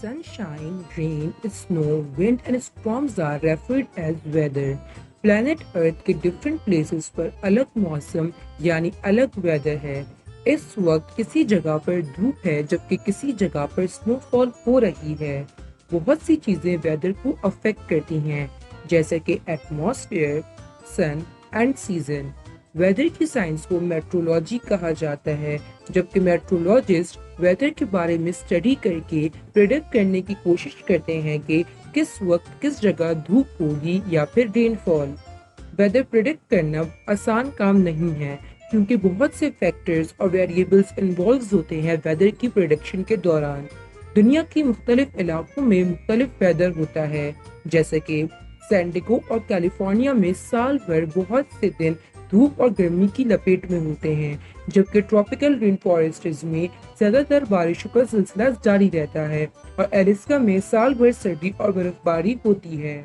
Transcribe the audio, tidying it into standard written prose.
Sunshine, rain, snow, wind and storms are referred as weather. Planet Earth के different places पर अलग मौसम यानी अलग weather है। इस वक्त किसी जगह पर धूप है जबकि किसी जगह पर स्नोफॉल हो रही है। बहुत सी चीजें वेदर को अफेक्ट करती हैं, जैसे कि atmosphere, sun and season. Weather की साइंस को मेट्रोलॉजी कहा जाता है, जबकि मेट्रोलॉजिस्ट वेदर के बारे में स्टडी करके प्रिडिक्ट करने की कोशिश करते हैं कि किस वक्त किस जगह धूप होगी या फिर रेनफॉल। वेदर प्रिडिक्ट करना आसान काम नहीं है, क्योंकि बहुत से फैक्टर्स और वेरिएबल्स इन्वॉल्व होते हैं वेदर की प्रिडिक्शन के दौरान। दुनिया के मुख्तलिफ इलाकों में मुख्तलिफ वेदर होता है, जैसे कि सैन डिएगो और कैलिफोर्निया में साल भर बहुत से दिन धूप और गर्मी की लपेट में होते हैं, जबकि ट्रॉपिकल रेन फॉरेस्ट्स में ज्यादातर बारिशों का सिलसिला जारी रहता है और अलास्का में साल भर सर्दी और बर्फबारी होती है।